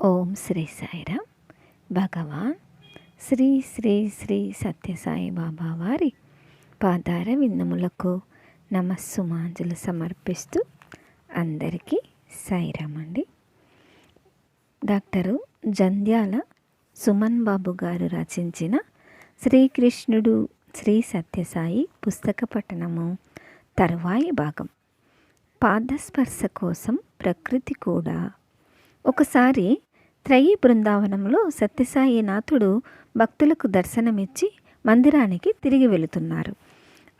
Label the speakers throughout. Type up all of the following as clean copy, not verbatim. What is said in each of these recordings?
Speaker 1: ఓం శ్రీ సాయిరామ్. భగవాన్ శ్రీ శ్రీ శ్రీ సత్యసాయి బాబా వారి పాదార విందములకు నమస్సుమాంజలు సమర్పిస్తూ అందరికీ సాయిరామ్ అండి. డాక్టరు జంధ్యాల సుమన్ బాబు గారు రచించిన శ్రీకృష్ణుడు శ్రీ సత్యసాయి పుస్తక పఠనము తరువాయి భాగం. పాదస్పర్శ కోసం ప్రకృతి కూడా. ఒకసారి త్రయీ బృందావనంలో సత్యసాయినాథుడు భక్తులకు దర్శనమిచ్చి మందిరానికి తిరిగి వెళుతున్నారు.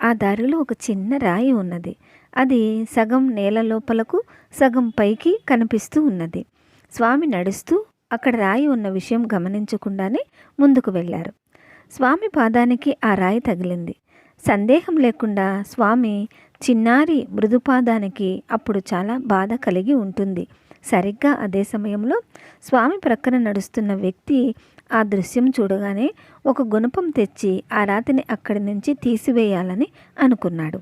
Speaker 1: ఆ దారిలో ఒక చిన్న రాయి ఉన్నది. అది సగం నేల లోపలకు సగం పైకి కనిపిస్తూ ఉన్నది. స్వామి నడుస్తూ అక్కడ రాయి ఉన్న విషయం గమనించకుండానే ముందుకు వెళ్ళారు. స్వామి పాదానికి ఆ రాయి తగిలింది. సందేహం లేకుండా స్వామి చిన్నారి మృదుపాదానికి అప్పుడు చాలా బాధ కలిగి ఉంటుంది. సరిగ్గా అదే సమయంలో స్వామి ప్రక్కన నడుస్తున్న వ్యక్తి ఆ దృశ్యం చూడగానే ఒక గుణపం తెచ్చి ఆ రాతిని అక్కడి నుంచి తీసివేయాలని అనుకున్నాడు.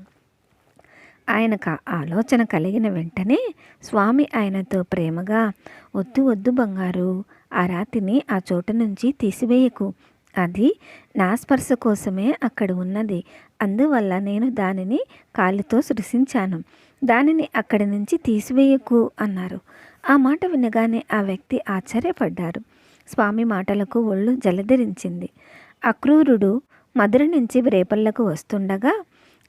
Speaker 1: ఆయనకు ఆలోచన కలిగిన వెంటనే స్వామి ఆయనతో ప్రేమగా, వద్దు వద్దు బంగారు, ఆ రాతిని ఆ చోటు నుంచి తీసివేయకు. అది నా స్పర్శ కోసమే అక్కడ ఉన్నది. అందువల్ల నేను దానిని కాలితో సృష్టించాను. దానిని అక్కడి నుంచి తీసివేయకు అన్నారు. ఆ మాట వినగానే ఆ వ్యక్తి ఆశ్చర్యపడ్డారు. స్వామి మాటలకు ఒళ్ళు జలధరించింది. అక్రూరుడు మధుర నుంచి రేపల్లకు వస్తుండగా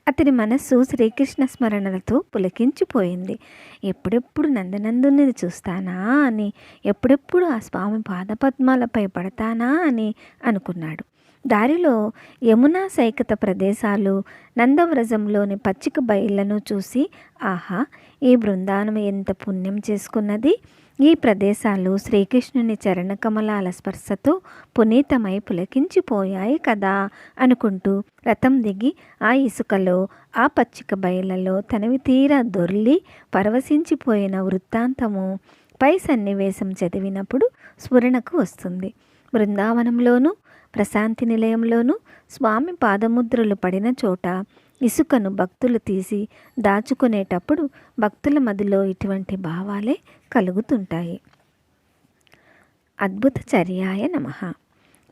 Speaker 1: అతని మనస్సు శ్రీకృష్ణ స్మరణలతో పులకించిపోయింది. ఎప్పుడెప్పుడు నందనందుని చూస్తానా అని, ఎప్పుడెప్పుడు ఆ స్వామి పాదపద్మాలపై పడతానా అని అనుకున్నాడు. దారిలో యమునా సైకత ప్రదేశాలు, నందవ్రజంలోని పచ్చిక బయళ్లను చూసి, ఆహా, ఈ బృందావనం ఎంత పుణ్యం చేసుకున్నది! ఈ ప్రదేశాలు శ్రీకృష్ణుని చరణకమలాల స్పర్శతో పునీతమై పులకించిపోయాయి కదా అనుకుంటూ రథం దిగి ఆ ఇసుకలో, ఆ పచ్చిక బయళ్లలో తనవి తీరా దొర్లి పరవశించిపోయిన వృత్తాంతము పై సన్నివేశం చదివినప్పుడు స్ఫురణకు వస్తుంది. బృందావనంలోనూ ప్రశాంతి నిలయంలోనూ స్వామి పాదముద్రలు పడిన చోట ఇసుకను భక్తులు తీసి దాచుకునేటప్పుడు భక్తుల మదిలో ఇటువంటి భావాలే కలుగుతుంటాయి. అద్భుత చర్యాయ నమః.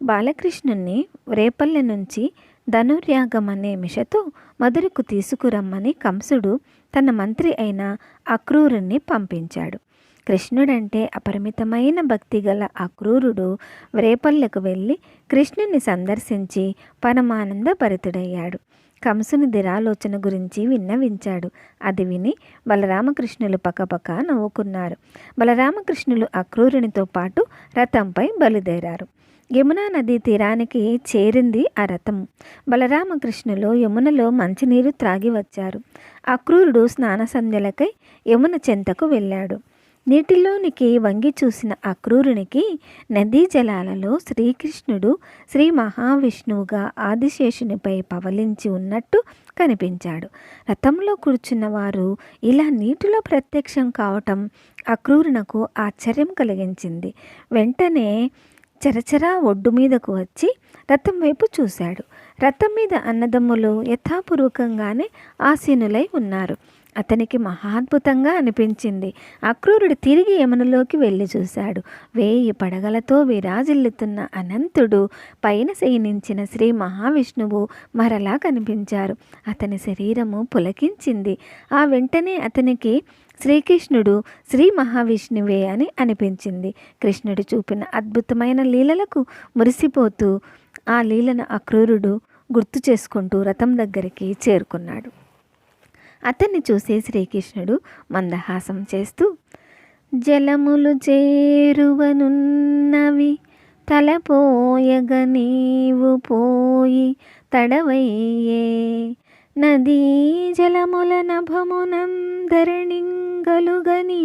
Speaker 1: బాలకృష్ణుణ్ణి రేపల్లె నుంచి ధనుర్యాగం అనే మిషతో మధురకు తీసుకురమ్మని కంసుడు తన మంత్రి అయిన అక్రూరుణ్ణి పంపించాడు. కృష్ణుడంటే అపరిమితమైన భక్తి గల అక్రూరుడు రేపల్లెకు వెళ్ళి కృష్ణుని సందర్శించి పరమానంద భరితుడయ్యాడు. కంసుని దిరాలోచన గురించి విన్నవించాడు. అది విని బలరామకృష్ణులు పకపక నవ్వుకున్నారు. బలరామకృష్ణులు అక్రూరునితో పాటు రథంపై బయలుదేరారు. యమునా నదీ తీరానికి చేరింది ఆ రథం. బలరామకృష్ణులు యమునలో మంచినీరు త్రాగి వచ్చారు. అక్రూరుడు స్నాన సంధ్యలకై యమున చెంతకు వెళ్ళాడు. నీటిలోనికి వంగి చూసిన అక్రూరునికి నదీ జలాలలో శ్రీకృష్ణుడు శ్రీ మహావిష్ణువుగా ఆదిశేషునిపై పవలించి ఉన్నట్టు కనిపించాడు. రథంలో కూర్చున్న వారు ఇలా నీటిలో ప్రత్యక్షం కావటం అక్రూరునకు ఆశ్చర్యం కలిగించింది. వెంటనే చరచరా ఒడ్డు మీదకు వచ్చి రథం వైపు చూశాడు. రథం మీద అన్నదమ్ములు యథాపూర్వకంగానే ఆసీనులై ఉన్నారు. అతనికి మహాద్భుతంగా అనిపించింది. అక్రూరుడు తిరిగి యమునలోకి వెళ్ళి చూశాడు. 1000 పడగలతో విరాజిల్లుతున్న అనంతుడు, పైన శయనించిన శ్రీ మహావిష్ణువు మరలా కనిపించారు. అతని శరీరము పులకించింది. ఆ వెంటనే అతనికి శ్రీకృష్ణుడు శ్రీ మహావిష్ణువే అని అనిపించింది. కృష్ణుడు చూపిన అద్భుతమైన లీలలకు మురిసిపోతూ ఆ లీలను అక్రూరుడు గుర్తు చేసుకుంటూ రథం దగ్గరికి చేరుకున్నాడు. అతన్ని చూసి శ్రీకృష్ణుడు మందహాసం చేస్తూ, జలములు చేరువనున్నవి తలపోయగ నీవు పోయి తడవయ్యే, నదీ జలముల నభమునందరణింగలుగని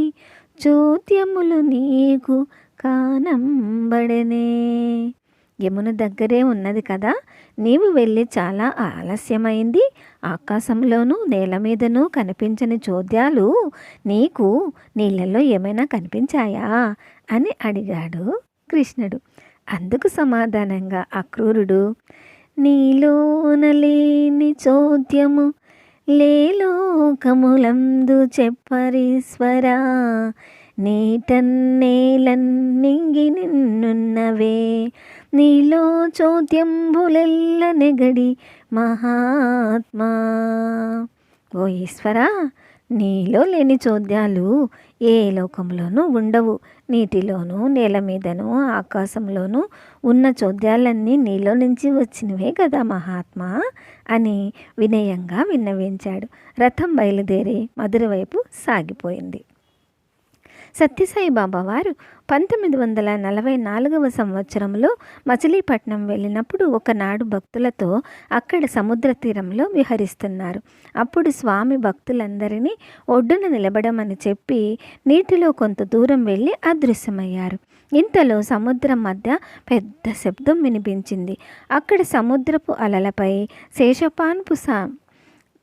Speaker 1: చోద్యములు నీకు కానంబడనే. యమున దగ్గరే ఉన్నది కదా, నీవు వెళ్ళి చాలా ఆలస్యమైంది. ఆకాశంలోనూ నేల మీదనూ కనిపించని చోద్యాలు నీకు నీళ్ళల్లో ఏమైనా కనిపించాయా అని అడిగాడు కృష్ణుడు. అందుకు సమాధానంగా అక్రూరుడు, నీలోన లేని చోద్యము లేలోకములందు చెప్పరీశ్వరా, నీటన్నేలన్నింగి నిన్నున్నవే నీలో చోద్యంబులెల్ల నెగడి మహాత్మా. ఓ ఈశ్వరా, నీలో లేని చోద్యాలు ఏ లోకంలోనూ ఉండవు. నీటిలోనూ, నేల మీదనూ, ఆకాశంలోనూ ఉన్న చోద్యాలన్నీ నీలో నుంచి వచ్చినవే కదా మహాత్మా అని వినయంగా విన్నవించాడు. రథం బయలుదేరి మధుర వైపు సాగిపోయింది. సత్యసాయి బాబా వారు 1944వ సంవత్సరంలో మచిలీపట్నం వెళ్ళినప్పుడు ఒకనాడు భక్తులతో అక్కడ సముద్ర తీరంలో విహరిస్తున్నారు. అప్పుడు స్వామి భక్తులందరినీ ఒడ్డున నిలబడమని చెప్పి నీటిలో కొంత దూరం వెళ్ళి అదృశ్యమయ్యారు. ఇంతలో సముద్రం మధ్య పెద్ద శబ్దం వినిపించింది. అక్కడ సముద్రపు అలలపై శేషపాన్పు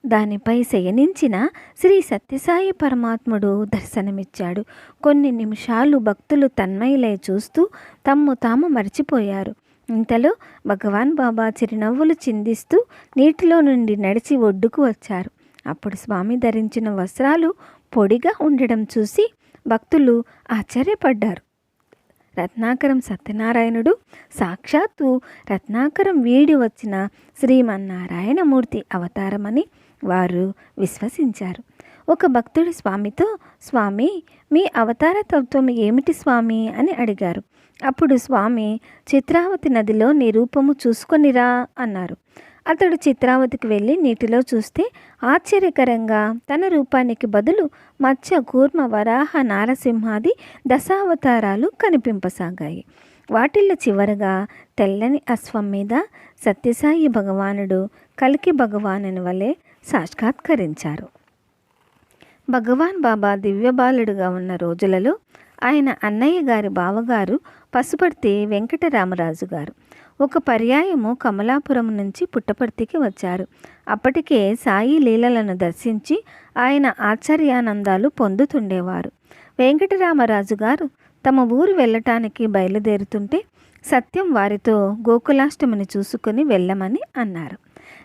Speaker 1: దానిపై శయనించిన శ్రీ సత్యసాయి పరమాత్ముడు దర్శనమిచ్చాడు. కొన్ని నిమిషాలు భక్తులు తన్మయులై చూస్తూ తాము మర్చిపోయారు. ఇంతలో భగవాన్ బాబా చిరునవ్వులు చిందిస్తూ నీటిలో నుండి నడిచి ఒడ్డుకు వచ్చారు. అప్పుడు స్వామి ధరించిన వస్త్రాలు పొడిగా ఉండడం చూసి భక్తులు ఆశ్చర్యపడ్డారు. రత్నాకరం సత్యనారాయణుడు సాక్షాత్తు రత్నాకరం వీడి వచ్చిన శ్రీమన్నారాయణమూర్తి అవతారమని వారు విశ్వసించారు. ఒక భక్తుడు స్వామితో, స్వామి, మీ అవతార తత్వం ఏమిటి స్వామి అని అడిగారు. అప్పుడు స్వామి, చిత్రావతి నదిలో నీ రూపము చూసుకొనిరా అన్నారు. అతడు చిత్రావతికి వెళ్ళి నీటిలో చూస్తే ఆశ్చర్యకరంగా తన రూపానికి బదులు మత్స్య, కూర్మ, వరాహ, నారసింహాది దశావతారాలు కనిపింపసాగాయి. వాటిల్లో చివరగా తెల్లని అశ్వం మీద సత్యసాయి భగవానుడు కల్కి భగవానుని వలె సాక్షాత్కరించారు. భగవాన్ బాబా దివ్యబాలుడుగా ఉన్న రోజులలో ఆయన అన్నయ్య గారి బావగారు పసుపర్తి వెంకటరామరాజు గారు ఒక పర్యాయము కమలాపురం నుంచి పుట్టపర్తికి వచ్చారు. అప్పటికే సాయి లీలలను దర్శించి ఆయన ఆశ్చర్యానందాలు పొందుతుండేవారు. వెంకటరామరాజు గారు తమ ఊరు వెళ్ళటానికి బయలుదేరుతుంటే సత్యం వారితో గోకులాష్టమిని చూసుకుని వెళ్ళమని అన్నారు.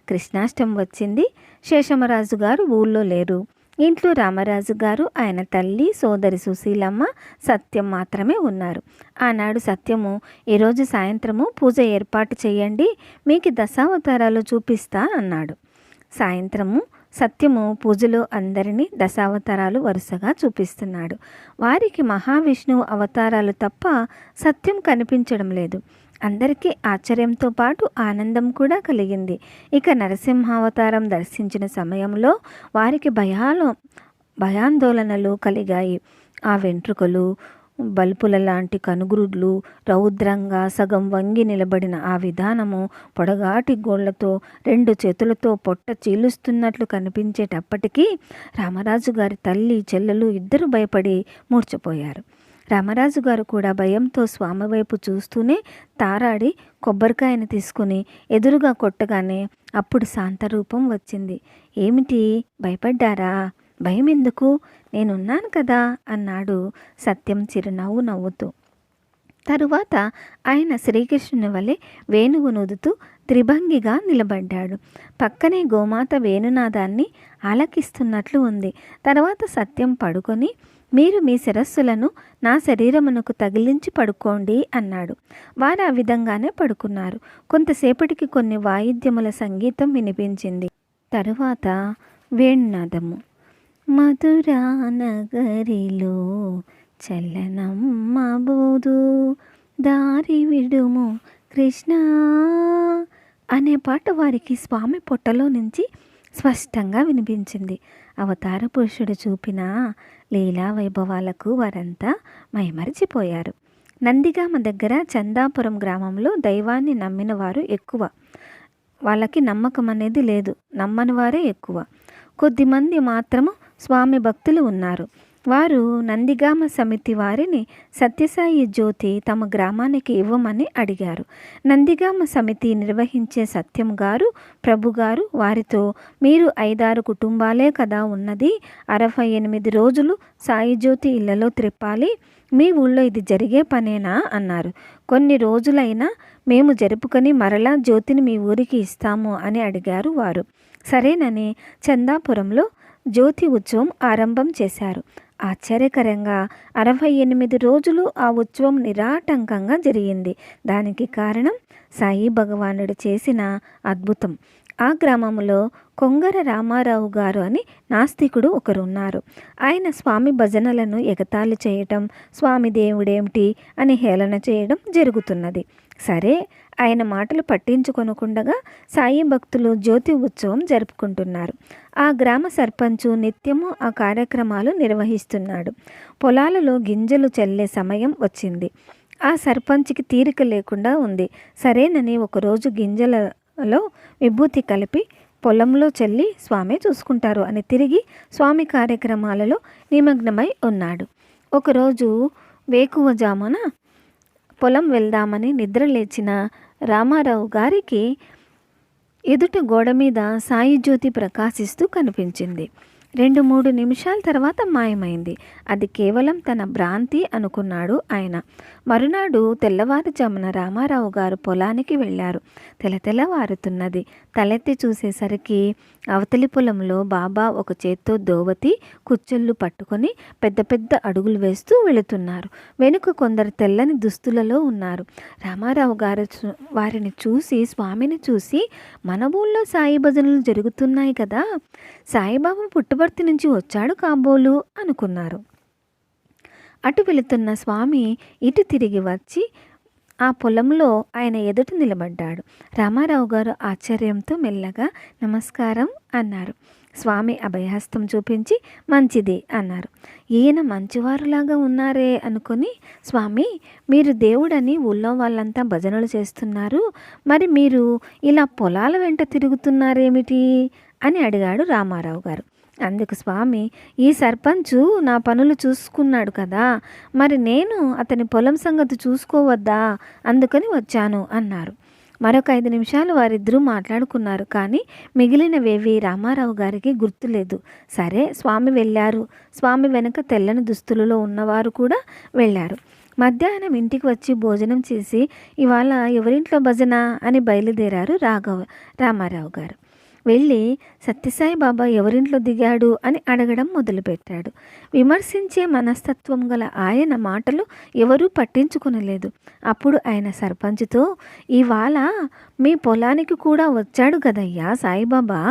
Speaker 1: కృష్ణాష్టమి వచ్చింది. శేషమరాజు గారు ఊళ్ళో లేరు. ఇంట్లో రామరాజు గారు, ఆయన తల్లి, సోదరి సుశీలమ్మ, సత్యం మాత్రమే ఉన్నారు. ఆనాడు సత్యము, ఈరోజు సాయంత్రము పూజ ఏర్పాటు చేయండి, మీకు దశావతారాలు చూపిస్తా అన్నాడు. సాయంత్రము సత్యము పూజలో అందరినీ దశావతారాలు వరుసగా చూపిస్తున్నాడు. వారికి మహావిష్ణువు అవతారాలు తప్ప సత్యం కనిపించడం లేదు. అందరికీ ఆశ్చర్యంతో పాటు ఆనందం కూడా కలిగింది. ఇక నరసింహావతారం దర్శించిన సమయంలో వారికి భయాందోళనలు కలిగాయి. ఆ వెంట్రుకలు, బల్పుల లాంటి కనుగురుడ్లు, రౌద్రంగా సగం వంగి నిలబడిన ఆ విధానము, పొడగాటి గోళ్లతో 2 చేతులతో పొట్ట చీలుస్తున్నట్లు కనిపించేటప్పటికీ రామరాజు గారి తల్లి, చెల్లెలు ఇద్దరు భయపడి మూర్ఛపోయారు. రామరాజు గారు కూడా భయంతో స్వామి వైపు చూస్తూనే తారాడి కొబ్బరికాయను తీసుకుని ఎదురుగా కొట్టగానే అప్పుడు శాంతరూపం వచ్చింది. ఏమిటి, భయపడ్డారా? భయం ఎందుకు, నేనున్నాను కదా అన్నాడు సత్యం చిరునవ్వు నవ్వుతూ. తరువాత ఆయన శ్రీకృష్ణుని వలె వేణువు నూదుతూ త్రిభంగిగా నిలబడ్డాడు. పక్కనే గోమాత వేణునాదాన్ని ఆలకిస్తున్నట్లు ఉంది. తర్వాత సత్యం పడుకొని, మీరు మీ శిరస్సులను నా శరీరమునకు తగిలించి పడుకోండి అన్నాడు. వారు ఆ విధంగానే పడుకున్నారు. కొంతసేపటికి కొన్ని వాయిద్యముల సంగీతం వినిపించింది. తరువాత వేణునాదము. మధురా నగరిలో చల్లనమ్మ బోదు దారి విడుము కృష్ణ అనే పాట వారికి స్వామి పొట్టలో నుంచి స్పష్టంగా వినిపించింది. అవతార పురుషుడు చూపిన లీలా వైభవాలకు వారంతా మైమరిచిపోయారు. నందిగామ దగ్గర చందాపురం గ్రామంలో దైవాన్ని నమ్మిన వారు ఎక్కువ. వాళ్ళకి నమ్మకం అనేది లేదు, నమ్మని వారే ఎక్కువ. కొద్దిమంది మాత్రము స్వామి భక్తులు ఉన్నారు. వారు నందిగామ సమితి వారిని సత్యసాయి జ్యోతి తమ గ్రామానికి ఇవ్వమని అడిగారు. నందిగామ సమితి నిర్వహించే సత్యం గారు, ప్రభు గారు వారితో, మీరు 5-6 కుటుంబాలే కదా ఉన్నది, 68 రోజులు సాయి జ్యోతి ఇళ్లలో త్రిప్పాలి, మీ ఊళ్ళో ఇది జరిగే పనేనా అన్నారు. కొన్ని రోజులైనా మేము జరుపుకొని మరలా జ్యోతిని మీ ఊరికి ఇస్తాము అని అడిగారు వారు. సరేనని చందాపురంలో జ్యోతి ఉత్సవం ఆరంభం చేశారు. ఆశ్చర్యకరంగా 68 రోజులు ఆ ఉత్సవం నిరాటంకంగా జరిగింది. దానికి కారణం సాయి భగవానుడు చేసిన అద్భుతం. ఆ గ్రామంలో కొంగర రామారావు గారు అని నాస్తికుడు ఒకరున్నారు. ఆయన స్వామి భజనలను ఎగతాళి చేయటం, స్వామి దేవుడేమిటి అని హేళన చేయడం జరుగుతున్నది. సరే, ఆయన మాటలు పట్టించుకొనకుండగా సాయి భక్తులు జ్యోతి ఉత్సవం జరుపుకుంటున్నారు. ఆ గ్రామ సర్పంచు నిత్యము ఆ కార్యక్రమాలు నిర్వహిస్తున్నాడు. పొలాలలో గింజలు చల్లే సమయం వచ్చింది. ఆ సర్పంచ్కి తీరిక లేకుండా ఉంది. సరేనని ఒకరోజు గింజలలో విభూతి కలిపి పొలంలో చల్లి స్వామి చూసుకుంటారు అని తిరిగి స్వామి కార్యక్రమాలలో నిమగ్నమై ఉన్నాడు. ఒకరోజు వేకువజామున పొలం వెళ్దామని నిద్ర లేచిన రామారావు గారికి ఎదుట గోడ మీద సాయి జ్యోతి ప్రకాశిస్తూ కనిపించింది. 2-3 నిమిషాల తర్వాత మాయమైంది. అది కేవలం తన భ్రాంతి అనుకున్నాడు ఆయన. మరునాడు తెల్లవారుజామున రామారావు గారు పొలానికి వెళ్ళారు. తెల్లవారుతున్నది. తలెత్తి చూసేసరికి అవతలి పొలంలో బాబా ఒక చేత్తో దోవతి, కుచ్చెళ్ళు పట్టుకొని పెద్ద పెద్ద అడుగులు వేస్తూ వెళుతున్నారు. వెనుక కొందరు తెల్లని దుస్తులలో ఉన్నారు. రామారావు గారు వారిని చూసి, స్వామిని చూసి, మన ఊళ్ళో సాయి భజనలు జరుగుతున్నాయి కదా, సాయిబాబా పుట్టపర్తి నుంచి వచ్చాడు కాబోలు అనుకున్నారు. అటు వెళుతున్న స్వామి ఇటు తిరిగి వచ్చి ఆ పొలంలో ఆయన ఎదుట నిలబడ్డాడు. రామారావు గారు ఆశ్చర్యంతో మెల్లగా నమస్కారం అన్నారు. స్వామి అభయహస్తం చూపించి మంచిది అన్నారు. ఈయన మంచివారులాగా ఉన్నారే అనుకొని, స్వామి మీరు దేవుడని ఊళ్ళో వాళ్ళంతా భజనలు చేస్తున్నారు, మరి మీరు ఇలా పొలాల వెంట తిరుగుతున్నారేమిటి అని అడిగాడు రామారావు గారు. అందుకు స్వామి, ఈ సర్పంచు నా పనులు చూసుకున్నాడు కదా, మరి నేను అతని పొలం సంగతి చూసుకోవద్దా, అందుకని వచ్చాను అన్నారు. మరొక 5 నిమిషాలు వారిద్దరూ మాట్లాడుకున్నారు. కానీ మిగిలినవేవి రామారావు గారికి గుర్తులేదు. సరే, స్వామి వెళ్ళారు. స్వామి వెనుక తెల్లని దుస్తులలో ఉన్నవారు కూడా వెళ్ళారు. మధ్యాహ్నం ఇంటికి వచ్చి భోజనం చేసి, ఇవాళ ఎవరింట్లో భజన అని బయలుదేరారు రామారావు గారు. వెళ్ళి సత్యసాయి బాబా ఎవరింట్లో దిగాడు అని అడగడం మొదలుపెట్టాడు. విమర్శించే మనస్తత్వం గల ఆయన మాటలు ఎవరూ పట్టించుకునలేదు. అప్పుడు ఆయన సర్పంచ్తో, ఇవాళ మీ పొలానికి కూడా వచ్చాడు కదయ్యా సాయిబాబా,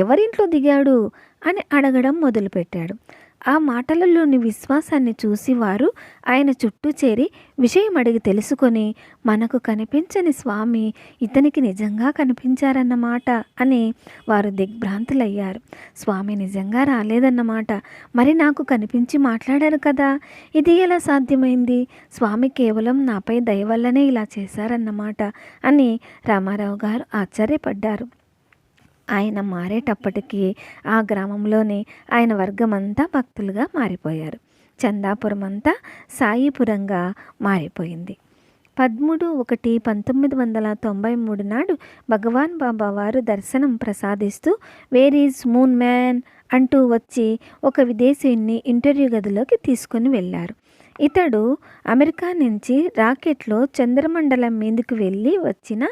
Speaker 1: ఎవరింట్లో దిగాడు అని అడగడం మొదలుపెట్టాడు. ఆ మాటలలోని విశ్వాసాన్ని చూసి వారు ఆయన చుట్టూ చేరి విషయం అడిగి తెలుసుకొని, మనకు కనిపించని స్వామి ఇతనికి నిజంగా కనిపించారన్నమాట అని వారు దిగ్భ్రాంతులయ్యారు. స్వామి నిజంగా రాలేదన్నమాట, మరి నాకు కనిపించి మాట్లాడారు కదా, ఇది ఎలా సాధ్యమైంది? స్వామి కేవలం నాపై దయ వల్లనే ఇలా చేశారన్నమాట అని రామారావు గారు ఆశ్చర్యపడ్డారు. ఆయన మారేటప్పటికీ ఆ గ్రామంలోని ఆయన వర్గమంతా భక్తులుగా మారిపోయారు. చందాపురం అంతా సాయిపురంగా మారిపోయింది. 13/1/1993 నాడు భగవాన్ బాబా వారు దర్శనం ప్రసాదిస్తూ వేర్ ఈజ్ మూన్ మ్యాన్ అంటూ వచ్చి ఒక విదేశీయుణ్ణి ఇంటర్వ్యూ గదిలోకి తీసుకుని వెళ్ళారు. ఇతడు అమెరికా నుంచి రాకెట్లో చంద్రమండలం మీదకు వెళ్ళి వచ్చిన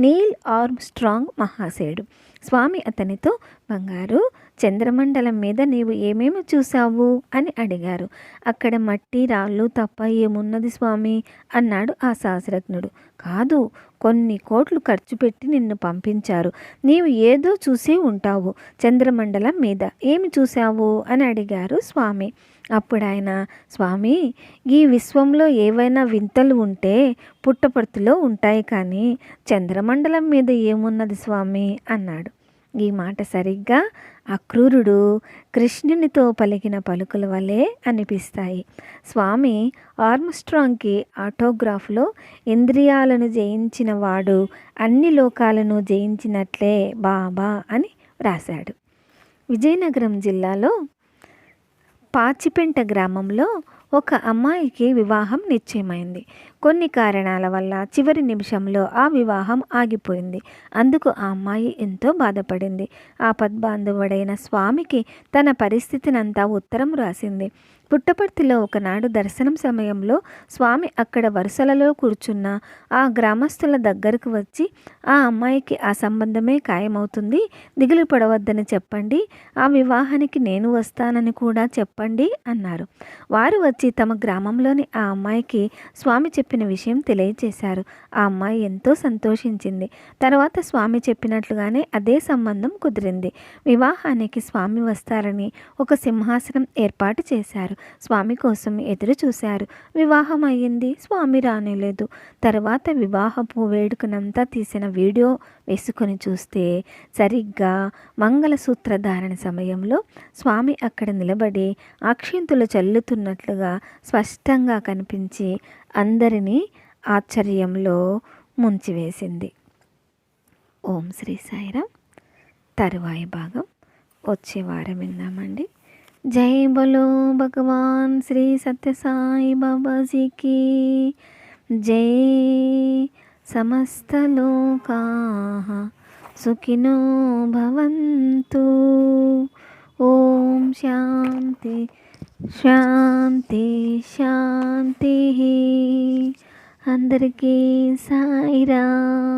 Speaker 1: నీల్ ఆర్మ్స్ట్రాంగ్ మహాశయుడు. స్వామి అతనితో, బంగారు, చంద్రమండలం మీద నీవు ఏమేమి చూసావు అని అడిగారు. అక్కడ మట్టి రాళ్ళు తప్ప ఏమున్నది స్వామి అన్నాడు ఆ శాస్త్రజ్ఞుడు. కాదు, కొన్ని కోట్లు ఖర్చు పెట్టి నిన్ను పంపించారు, నీవు ఏదో చూసి ఉంటావు, చంద్రమండలం మీద ఏమి చూసావు అని అడిగారు స్వామి. అప్పుడు ఆయన, స్వామి ఈ విశ్వంలో ఏవైనా వింతలు ఉంటే పుట్టపర్తిలో ఉంటాయి, కానీ చంద్రమండలం మీద ఏమున్నది స్వామి అన్నాడు. ఈ మాట సరిగ్గా అక్రూరుడు కృష్ణునితో పలికిన పలుకుల వలె అనిపిస్తాయి. స్వామి ఆర్మ్స్ట్రాంగ్కి ఆటోగ్రాఫ్లో ఇంద్రియాలను జయించిన వాడు అన్ని లోకాలను జయించినట్లే బాబా అని రాశాడు. విజయనగరం జిల్లాలో పాచిపెంట గ్రామంలో ఒక అమ్మాయికి వివాహం నిశ్చయమైంది. కొన్ని కారణాల వల్ల చివరి నిమిషంలో ఆ వివాహం ఆగిపోయింది. అందుకు ఆ అమ్మాయి ఎంతో బాధపడింది. ఆపద్బాంధవుడైన స్వామికి తన పరిస్థితినంతా ఉత్తరం రాసింది. పుట్టపర్తిలో ఒకనాడు దర్శనం సమయంలో స్వామి అక్కడ వరుసలలో కూర్చున్న ఆ గ్రామస్తుల దగ్గరకు వచ్చి, ఆ అమ్మాయికి ఆ సంబంధమే ఖాయమవుతుంది, దిగులు పడవద్దని చెప్పండి, ఆ వివాహానికి నేను వస్తానని కూడా చెప్పండి అన్నారు. వారు వచ్చి తమ గ్రామంలోని ఆ అమ్మాయికి స్వామి చెప్పిన విషయం తెలియచేశారు. ఆ అమ్మాయి ఎంతో సంతోషించింది. తర్వాత స్వామి చెప్పినట్లుగానే అదే సంబంధం కుదిరింది. వివాహానికి స్వామి వస్తారని ఒక సింహాసనం ఏర్పాటు చేశారు. స్వామి కోసం ఎదురు చూశారు. వివాహం అయ్యింది. స్వామి రానేలేదు. తర్వాత వివాహపు వేడుకనంతా తీసిన వీడియో వేసుకొని చూస్తే సరిగ్గా మంగళసూత్ర ధారణ సమయంలో స్వామి అక్కడ నిలబడి అక్షింతలు చల్లుతున్నట్లుగా స్పష్టంగా కనిపించి అందరినీ ఆశ్చర్యంలో ముంచివేసింది. ఓం శ్రీ సాయిరామ్. తరువాయి భాగం వచ్చే వారం విందామండి. జై బలో భగవాన్ శ్రీ సత్య సాయి బాబాజీకి జై. సమస్త లోకాః సుఖినో భవంతు. ఓం శాంతి శాంతి శాంతి. అందరికీ సాయిరామ్.